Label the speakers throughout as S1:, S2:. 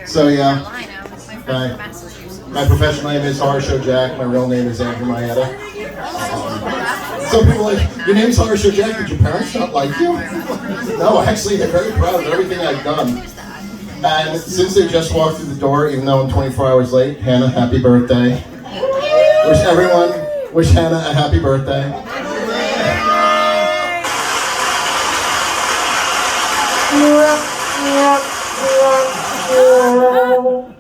S1: So yeah,
S2: Carolina with my friend
S1: my,
S2: from Massachusetts.
S1: my professional name is Harsho Jack. My real name is Andrew Maeda. Some people are like, your name's Harsho Jack. Did your parents not like you? No, actually, they're very proud of everything I've done. And since they just walked through the door, even though I'm 24 hours late, Hannah, happy birthday. Wish Hannah a happy birthday.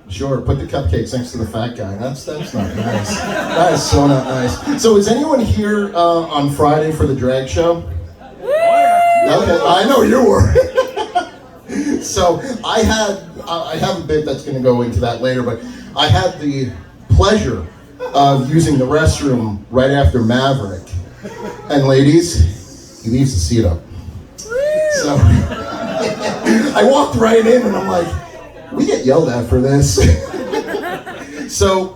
S1: Sure, put the cupcakes next to the fat guy. That's not nice. That is so not nice. So is anyone here on Friday for the drag show? Okay, I know you were. So I have a bit that's going to go into that later, but I had the pleasure of using the restroom right after Maverick. And ladies, he leaves the seat up. So I walked right in and I'm like, we get yelled at for this. So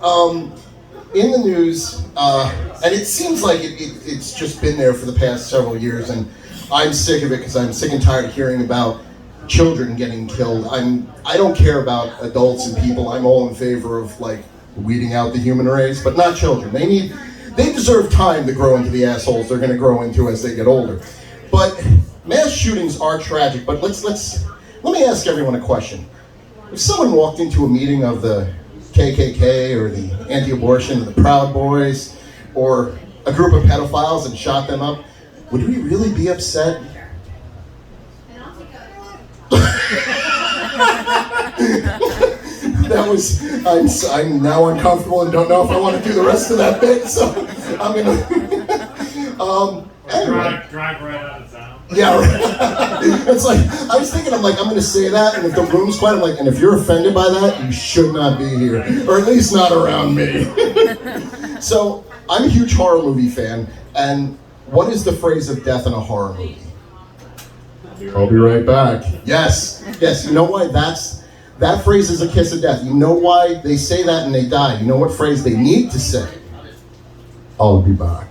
S1: in the news, and it seems like it's just been there for the past several years, and I'm sick of it because I'm sick and tired of hearing about children getting killed. I don't care about adults and people. I'm all in favor of like weeding out the human race, but not children. They deserve time to grow into the assholes they're going to grow into as they get older. But mass shootings are tragic. But let me ask everyone a question. If someone walked into a meeting of the KKK or the anti-abortion or the Proud Boys or a group of pedophiles and shot them up, would we really be upset? I'm now uncomfortable and don't know if I want to do the rest of that bit, so I'm gonna anyway.
S3: Drive right out of town.
S1: Yeah, right. It's like I was thinking, I'm gonna say that, and if the room's quiet, I'm like, and if you're offended by that, you should not be here, or at least not around me. So I'm a huge horror movie fan, and what is the phrase of death in a horror movie? I'll be right back. Yes. You know why that phrase is a kiss of death? You know why they say that and they die? You know what phrase they need to say? I'll be back.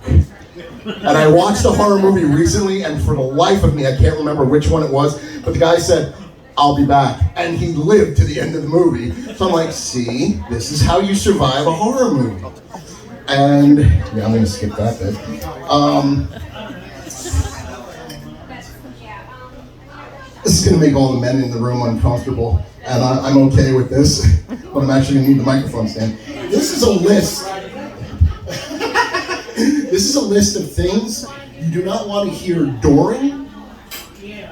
S1: And I watched a horror movie recently, and for the life of me, I can't remember which one it was, but the guy said, I'll be back. And he lived to the end of the movie. So I'm like, see, this is how you survive a horror movie. And, yeah, I'm going to skip that bit. This is going to make all the men in the room uncomfortable, and I'm okay with this, but I'm actually going to need the microphone stand. This is a list. This is a list of things you do not want to hear during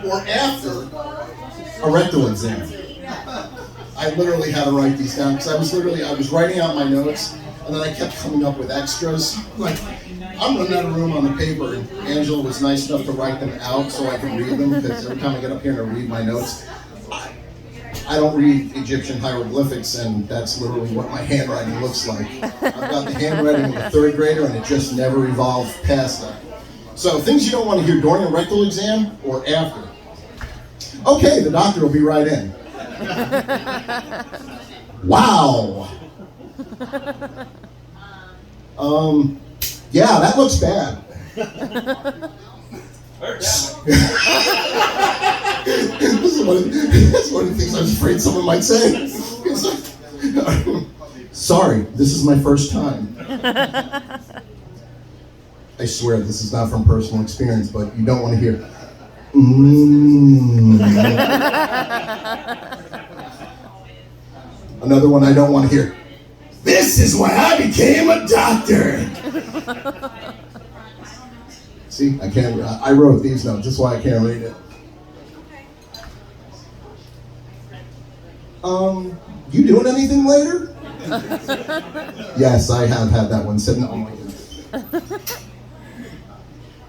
S1: or after a rectal exam. I literally had to write these down because I was writing out my notes, and then I kept coming up with extras. Like, I'm running out of room on the paper, and Angela was nice enough to write them out so I can read them, because every time I get up here and read my notes, I don't read Egyptian hieroglyphics, and that's literally what my handwriting looks like. I've got the handwriting of a third grader, and it just never evolved past that. So, things you don't want to hear during a rectal exam or after. Okay, the doctor will be right in. Wow. Yeah, that looks bad. This is one of the things I was afraid someone might say. Sorry, this is my first time. I swear this is not from personal experience, but you don't want to hear. Another one I don't want to hear. This is why I became a doctor. See, I can't. I wrote these notes. That's why I can't read it. You doing anything later? Yes, I have had that one said. Oh my goodness.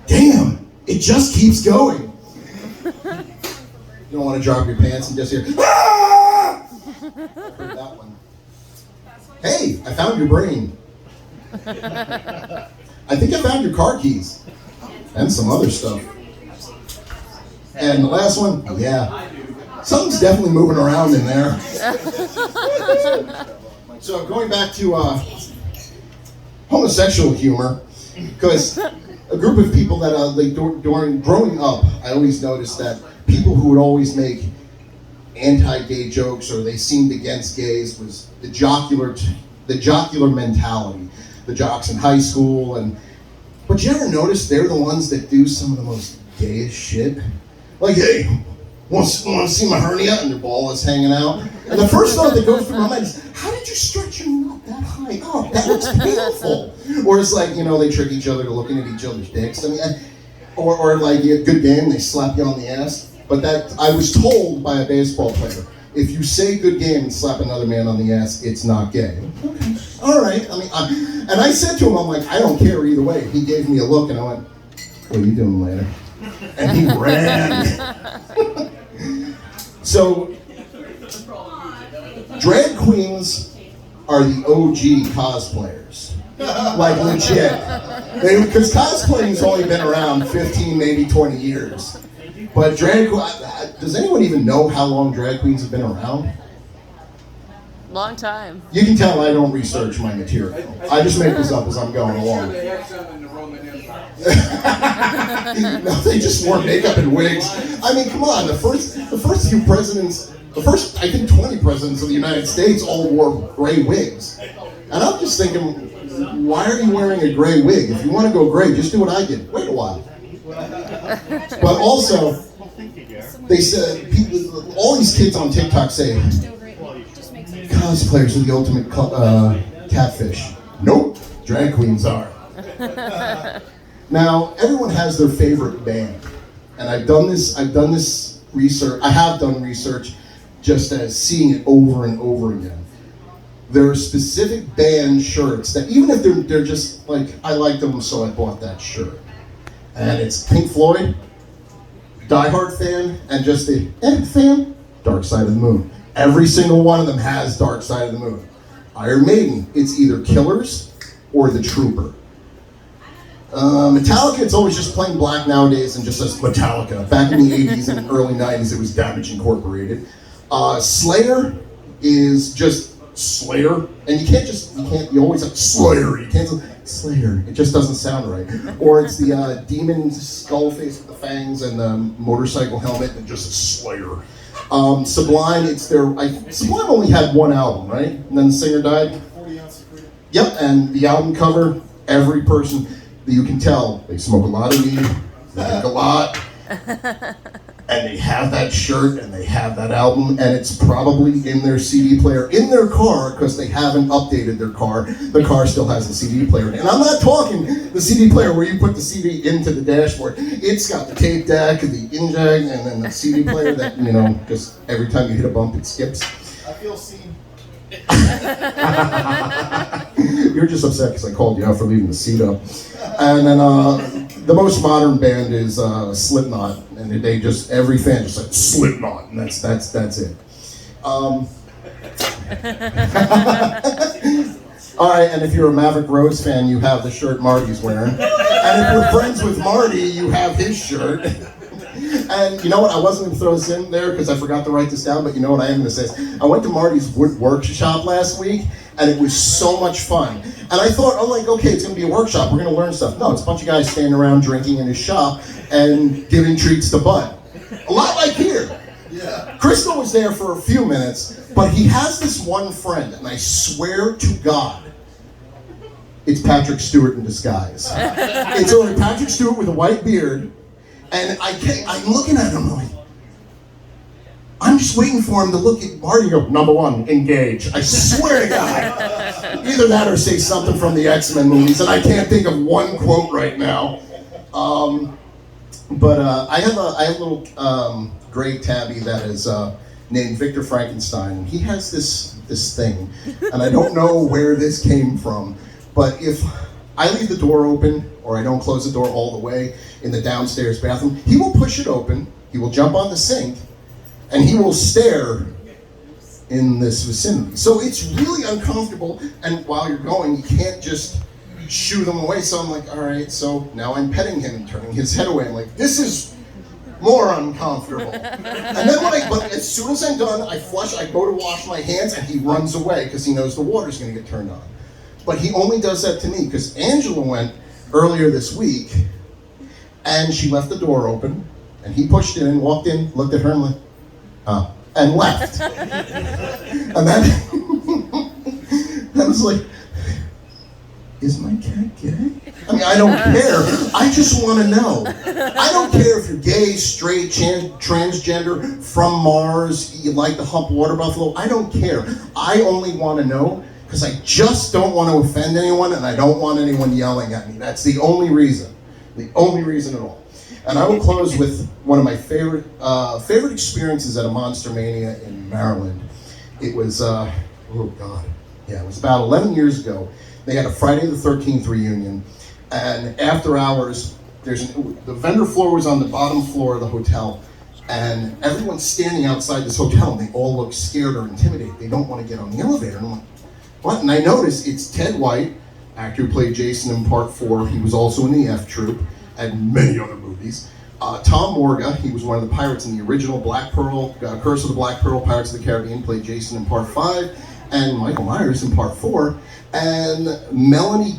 S1: Damn, it just keeps going. You don't want to drop your pants and just hear. Ah! Heard that one. Hey, I found your brain. I think I found your car keys. And some other stuff. And the last one, yeah. Something's definitely moving around in there. So going back to homosexual humor, because a group of people that, during growing up, I always noticed that people who would always make anti-gay jokes or they seemed against gays was the jocular mentality. The jocks in high school, but you ever notice they're the ones that do some of the most gayest shit? Like, hey, want to see my hernia? And their ball is hanging out. And the first thought that goes through my mind is, how did you stretch your nut that high up? That looks painful. Or it's like, they trick each other to looking at each other's dicks. I mean, or like, you have a good game, they slap you on the ass. But I was told by a baseball player, if you say good game and slap another man on the ass, it's not gay. Okay, all right. I mean, and I said to him, I'm like, I don't care either way. He gave me a look and I went, what are you doing later? And he ran. So, drag queens are the OG cosplayers. Like, legit. Because cosplaying's only been around 15, maybe 20 years. But does anyone even know how long drag queens have been around?
S2: Long time.
S1: You can tell I don't research my material. I just make this up as I'm going along.
S3: They had some in the Roman Empire.
S1: No, they just wore makeup and wigs. I mean, come on, the first few presidents, I think 20 presidents of the United States all wore gray wigs. And I'm just thinking, why are you wearing a gray wig? If you want to go gray, just do what I did. Wait a while. But also, they said, all these kids on TikTok say, cosplayers are the ultimate catfish. Nope, drag queens are. Now, everyone has their favorite band. And I've done research, I have done research just as seeing it over and over again. There are specific band shirts that even if they're just like, I like them so I bought that shirt. And it's Pink Floyd, Die Hard fan, and just the fan, Dark Side of the Moon. Every single one of them has Dark Side of the Moon. Iron Maiden, it's either Killers or The Trooper. Metallica, it's always just plain black nowadays and just says Metallica. Back in the 80s and early 90s, it was Damage Incorporated. Slayer is just Slayer, and you always have Slayer, you can't say Slayer, it just doesn't sound right. Or it's the demon skull face with the fangs and the motorcycle helmet and just a Slayer. Sublime, Sublime only had one album, right? And then the singer died? Yep, and the album cover, every person, you can tell, they smoke a lot of weed, they drink a lot, and they have that shirt and they have that album, and it's probably in their CD player in their car because they haven't updated their car. The car still has a CD player. And I'm not talking the CD player where you put the CD into the dashboard. It's got the tape deck, the inject, and then the CD player that, just every time you hit a bump, it skips.
S3: I feel seen.
S1: You're just upset because I called you out for leaving the seat up. And then the most modern band is Slipknot, and they just every fan just said Slipknot, and that's it. All right, and if you're a Maverick Rose fan, you have the shirt Marty's wearing, and if you're friends with Marty, you have his shirt. And you know what? I wasn't going to throw this in there because I forgot to write this down, but you know what I am going to say? I went to Marty's wood workshop last week, and it was so much fun. And I thought, okay, it's going to be a workshop. We're going to learn stuff. No, it's a bunch of guys standing around drinking in his shop and giving treats to Bud. A lot like here. Yeah. Crystal was there for a few minutes, but he has this one friend, and I swear to God, it's Patrick Stewart in disguise. It's only Patrick Stewart with a white beard. And I'm looking at him like, I'm just waiting for him to look at Marty and go, number one, engage. I swear to God. Either that or say something from the X-Men movies, and I can't think of one quote right now. But I have a little gray tabby that is named Victor Frankenstein. He has this thing, and I don't know where this came from, but if I leave the door open or I don't close the door all the way in the downstairs bathroom, he will push it open, he will jump on the sink, and he will stare in this vicinity. So it's really uncomfortable, and while you're going, you can't just shoo them away. So I'm like, all right, so now I'm petting him and turning his head away. I'm like, this is more uncomfortable. And then but as soon as I'm done, I go to wash my hands, and he runs away because he knows the water's gonna get turned on. But he only does that to me because Angela went earlier this week, and she left the door open, and he pushed it in, walked in, looked at her, and like, oh. and left. And then I was like, is my cat gay? I mean, I don't care. I just want to know. I don't care if you're gay, straight, transgender, from Mars, you like to hump water buffalo. I don't care. I only want to know because I just don't want to offend anyone and I don't want anyone yelling at me. That's the only reason. The only reason at all. And I will close with one of my favorite experiences at a Monster Mania in Maryland. It was, it was about 11 years ago. They had a Friday the 13th reunion, and after hours, the vendor floor was on the bottom floor of the hotel, and everyone's standing outside this hotel, and they all look scared or intimidated. They don't want to get on the elevator. And I'm like, what? And I noticed it's Ted White, actor who played Jason in Part 4. He was also in the F Troop and many other movies. Tom Morga, he was one of the pirates in the original Black Pearl, Curse of the Black Pearl, Pirates of the Caribbean, played Jason in Part 5, and Michael Myers in Part 4, and Melanie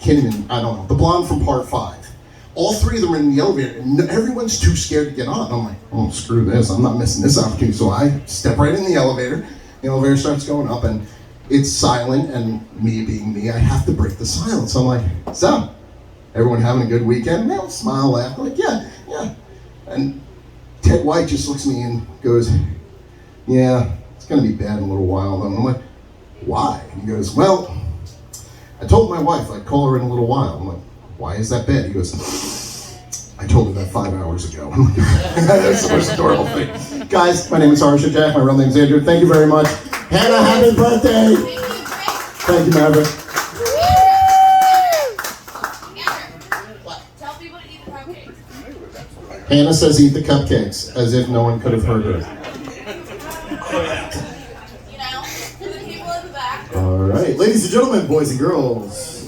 S1: Kinnaman, I don't know, the blonde from Part 5. All three of them are in the elevator, and everyone's too scared to get on. I'm like, oh, screw this, I'm not missing this opportunity. So I step right in the elevator starts going up, and it's silent, and me being me, I have to break the silence. I'm like, so, everyone having a good weekend? They'll smile, laugh, like, yeah. And Ted White just looks at me and goes, yeah, it's gonna be bad in a little while. And I'm like, why? And he goes, well, I told my wife I'd call her in a little while. I'm like, why is that bad? He goes, I told her that 5 hours ago. I'm like, that's the most adorable thing. Guys, my name is Harsha Jack, my real name is Andrew. Thank you very much. Hannah, happy birthday! Thank you, Maverick.
S4: Tell people to eat the cupcakes.
S1: Hannah says eat the cupcakes, as if no one could have heard her.
S4: You know, for the people in the back.
S1: All right, ladies and gentlemen, boys and girls.